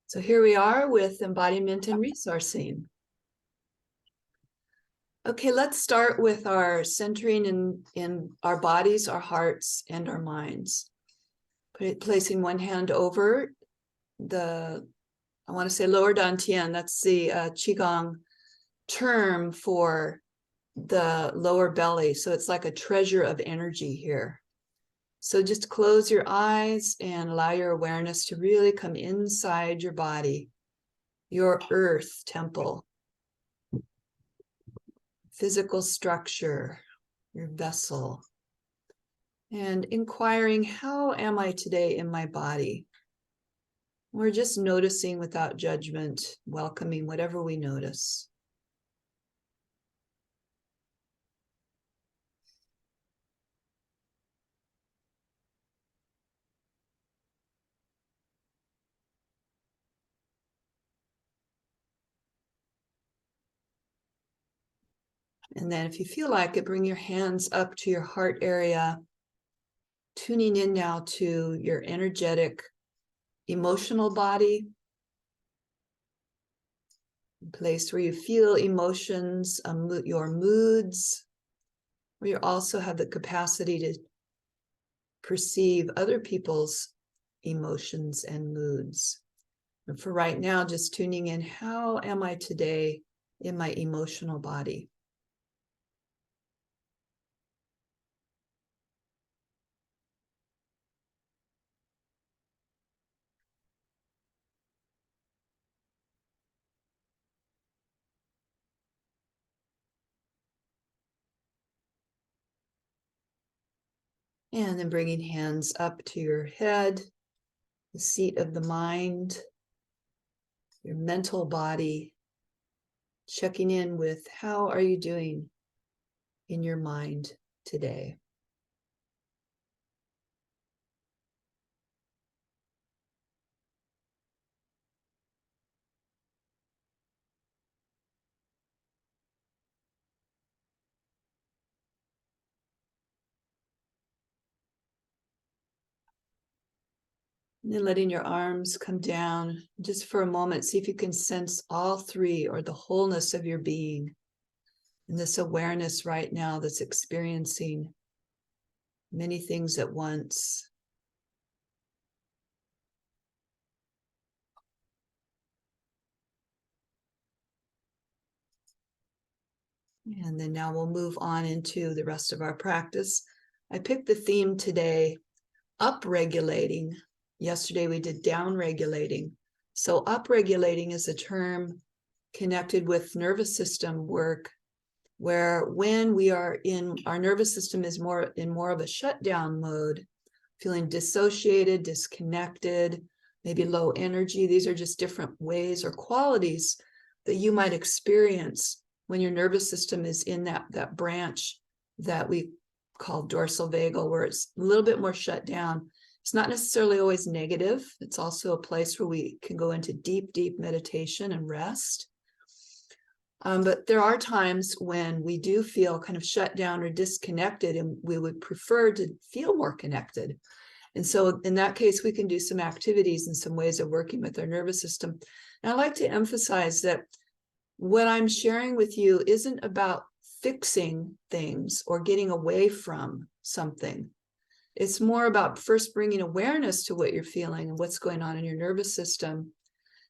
So here we are with embodiment and resourcing. Okay, let's start with our centering in our bodies, our hearts, and our minds. Placing one hand over the, I want to say lower dantian, that's the Qigong term for the lower belly. So it's like a treasure of energy here. So just close your eyes and allow your awareness to really come inside your body, your earth temple, physical structure, your vessel, and inquiring, how am I today in my body? We're just noticing without judgment, welcoming whatever we notice. And then if you feel like it, bring your hands up to your heart area, tuning in now to your energetic, emotional body, a place where you feel emotions, your moods, where you also have the capacity to perceive other people's emotions and moods. And for right now, just tuning in, how am I today in my emotional body? And then bringing hands up to your head, the seat of the mind, your mental body, checking in with, how are you doing in your mind today? And then letting your arms come down just for a moment. See if you can sense all three, or the wholeness of your being, and this awareness right now that's experiencing many things at once. And then now we'll move on into the rest of our practice. I picked the theme today, upregulating. Yesterday we did downregulating. So upregulating is a term connected with nervous system work, where when we are in, our nervous system is more of a shutdown mode, feeling dissociated, disconnected, maybe low energy. These are just different ways or qualities that you might experience when your nervous system is in that branch that we call dorsal vagal, where it's a little bit more shut down. It's not necessarily always negative. It's also a place where we can go into deep, deep meditation and rest. But there are times when we do feel kind of shut down or disconnected, and we would prefer to feel more connected. And so in that case, we can do some activities and some ways of working with our nervous system. And I like to emphasize that what I'm sharing with you isn't about fixing things or getting away from something. It's more about first bringing awareness to what you're feeling and what's going on in your nervous system.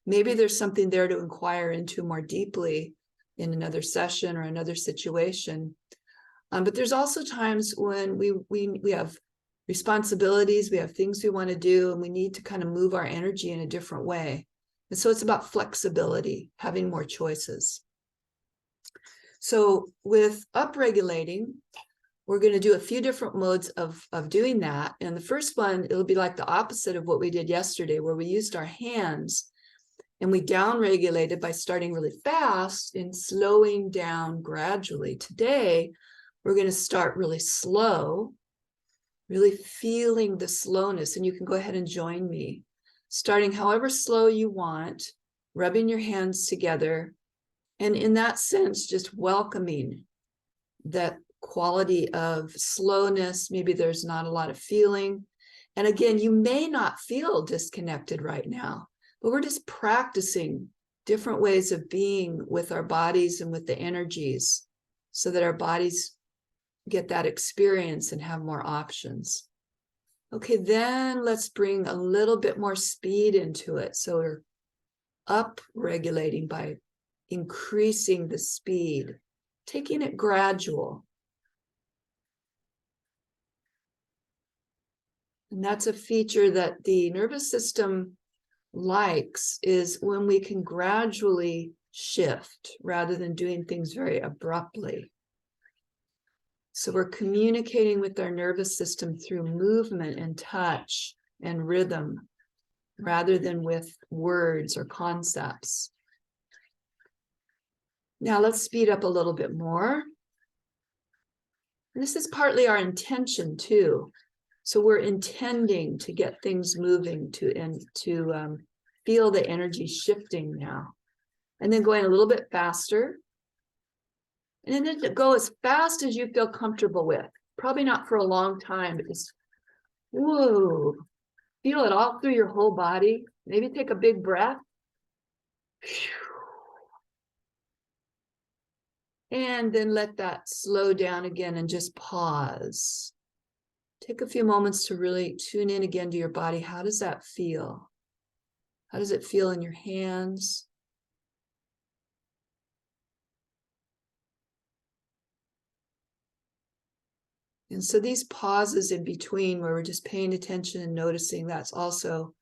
Maybe there's something there to inquire into more deeply in another session or another situation. But there's also times when we have responsibilities, we have things we want to do, and we need to kind of move our energy in a different way. And so it's about flexibility, having more choices. So with upregulating, we're going to do a few different modes of doing that. And the first one, it'll be like the opposite of what we did yesterday, where we used our hands and we downregulated by starting really fast and slowing down gradually. Today, we're going to start really slow, really feeling the slowness. And you can go ahead and join me, starting however slow you want, rubbing your hands together. And in that sense, just welcoming that quality of slowness. Maybe there's not a lot of feeling. And again, you may not feel disconnected right now, but we're just practicing different ways of being with our bodies and with the energies so that our bodies get that experience and have more options. Okay, then let's bring a little bit more speed into it. So we're up regulating by increasing the speed, taking it gradual. And that's a feature that the nervous system likes, is when we can gradually shift rather than doing things very abruptly. So we're communicating with our nervous system through movement and touch and rhythm rather than with words or concepts. Now let's speed up a little bit more. And this is partly our intention too. So we're intending to get things moving to feel the energy shifting now. And then going a little bit faster. And then go as fast as you feel comfortable with. Probably not for a long time, but just, whoa, feel it all through your whole body. Maybe take a big breath. And then let that slow down again and just pause. Take a few moments to really tune in again to your body. How does that feel? How does it feel in your hands? And so these pauses in between where we're just paying attention and noticing, that's also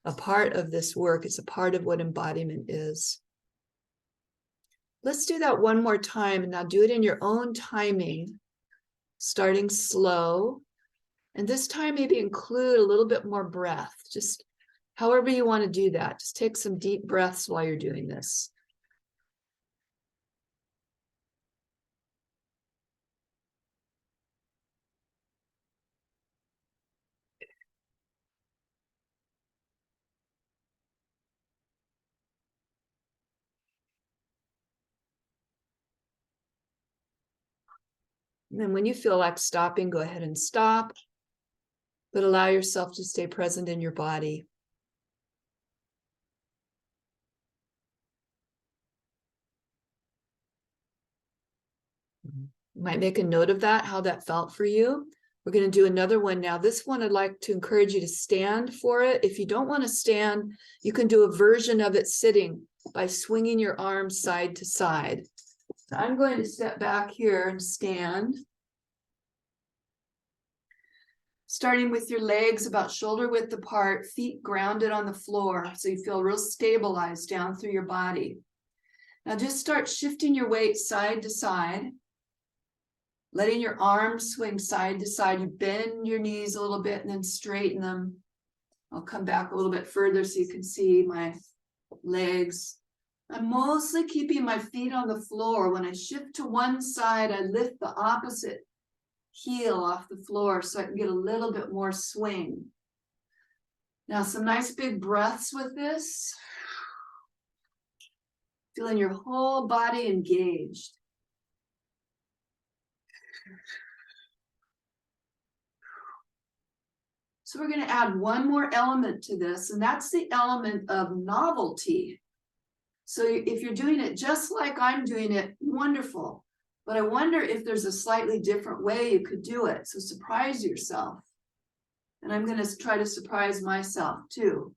a part of this work. It's a part of what embodiment is. Let's do that one more time, and now do it in your own timing, starting slow. And this time maybe include a little bit more breath, just however you want to do that. Just take some deep breaths while you're doing this. And then when you feel like stopping, go ahead and stop, but allow yourself to stay present in your body. You might make a note of that, how that felt for you. We're going to do another one now. This one, I'd like to encourage you to stand for it. If you don't want to stand, you can do a version of it sitting by swinging your arms side to side. So I'm going to step back here and stand. Starting with your legs about shoulder width apart, feet grounded on the floor, so you feel real stabilized down through your body. Now just start shifting your weight side to side, letting your arms swing side to side. You bend your knees a little bit and then straighten them. I'll come back a little bit further so you can see my legs. I'm mostly keeping my feet on the floor. When I shift to one side, I lift the opposite heel off the floor so I can get a little bit more swing. Now some nice big breaths with this. Feeling your whole body engaged. So we're going to add one more element to this, and that's the element of novelty. So if you're doing it just like I'm doing it, wonderful. But I wonder if there's a slightly different way you could do it. So surprise yourself. And I'm going to try to surprise myself too.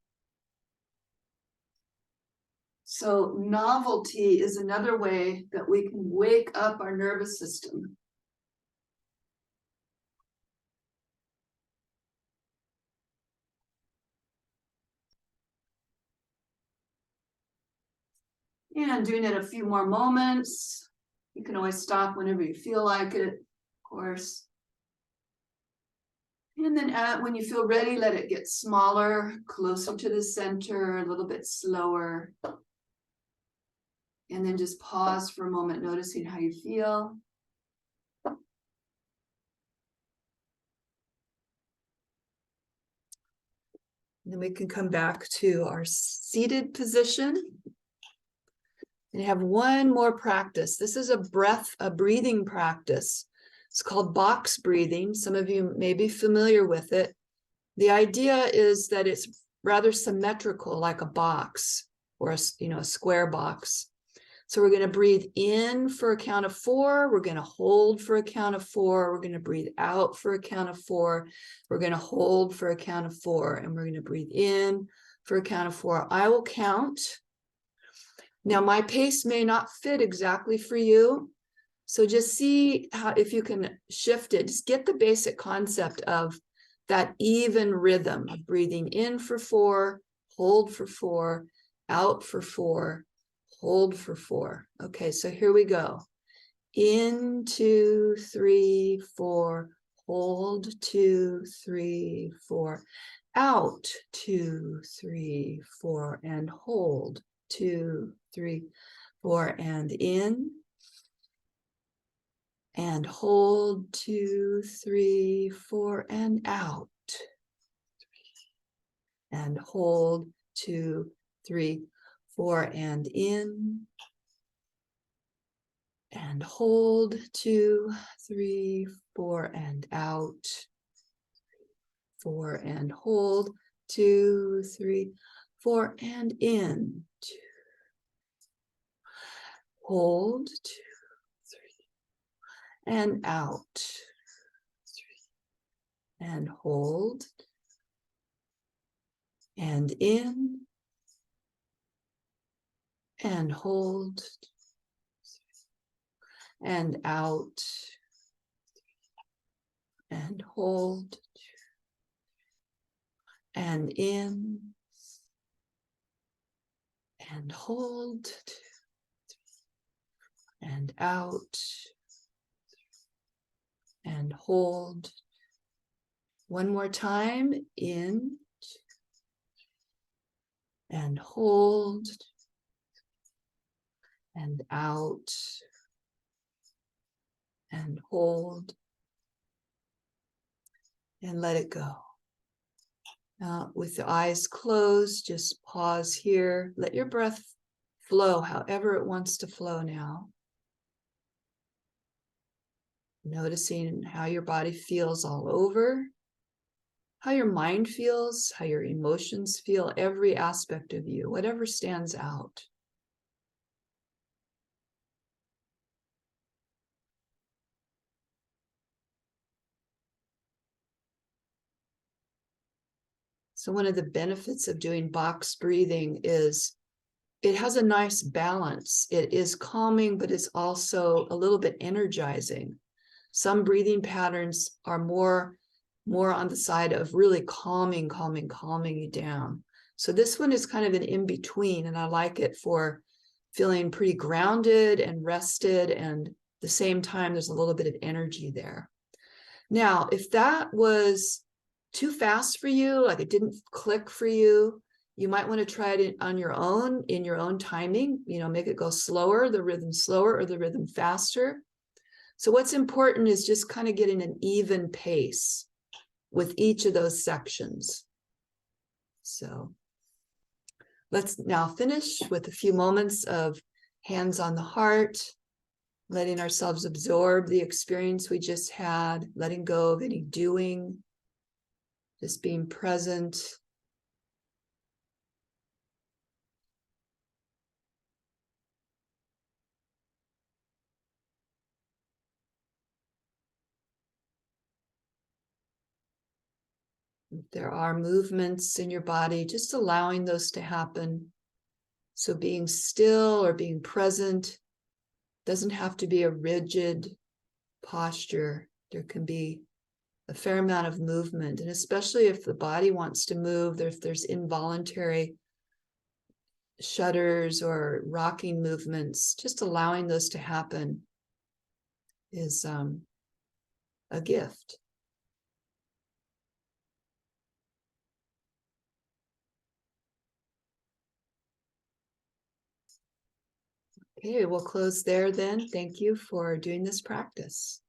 So novelty is another way that we can wake up our nervous system. And doing it a few more moments. You can always stop whenever you feel like it, of course. And then when you feel ready, let it get smaller, closer to the center, a little bit slower. And then just pause for a moment, noticing how you feel. And then we can come back to our seated position. And have one more practice. This is a breathing practice. It's called box breathing. Some of you may be familiar with it. The idea is that it's rather symmetrical, like a box or a square box. So we're going to breathe in for a count of 4. We're going to hold for a count of 4. We're going to breathe out for a count of 4. We're going to hold for a count of 4. And we're going to breathe in for a count of 4. I will count. Now, my pace may not fit exactly for you. So just see how, if you can shift it. Just get the basic concept of that even rhythm of breathing in for 4, hold for 4, out for 4, hold for 4. Okay, so here we go. In, 2, 3, 4, hold, 2, 3, 4, out, 2, 3, 4, and hold, 2, 3, 4, and in, and hold, 2, 3, 4, and out, and hold, 2, 3, 4, and in, and hold, 2, 3, 4, and out, 4, and hold, 2, 3, 4, and in, 2, hold, 2, 3, and out, 3, and hold, and in, and hold, and out, and hold, and in, and hold, and out, and hold. One more time, in, and hold, and out, and hold, and let it go. Now, with the eyes closed, just pause here. Let your breath flow however it wants to flow now. Noticing how your body feels all over, how your mind feels, how your emotions feel, every aspect of you, whatever stands out. So one of the benefits of doing box breathing is it has a nice balance. It is calming, but it's also a little bit energizing. Some breathing patterns are more on the side of really calming you down. So this one is kind of an in-between, and I like it for feeling pretty grounded and rested, and at the same time, there's a little bit of energy there. Now, if that was too fast for you, like it didn't click for you, you might want to try it on your own, in your own timing, make it go slower, the rhythm slower, or the rhythm faster. So what's important is just kind of getting an even pace with each of those sections. So let's now finish with a few moments of hands on the heart, letting ourselves absorb the experience we just had, letting go of any doing, just being present. If there are movements in your body, just allowing those to happen. So being still or being present doesn't have to be a rigid posture. There can be a fair amount of movement, and especially if the body wants to move, if there's involuntary shudders or rocking movements, just allowing those to happen is a gift. Okay, we'll close there then. Thank you for doing this practice.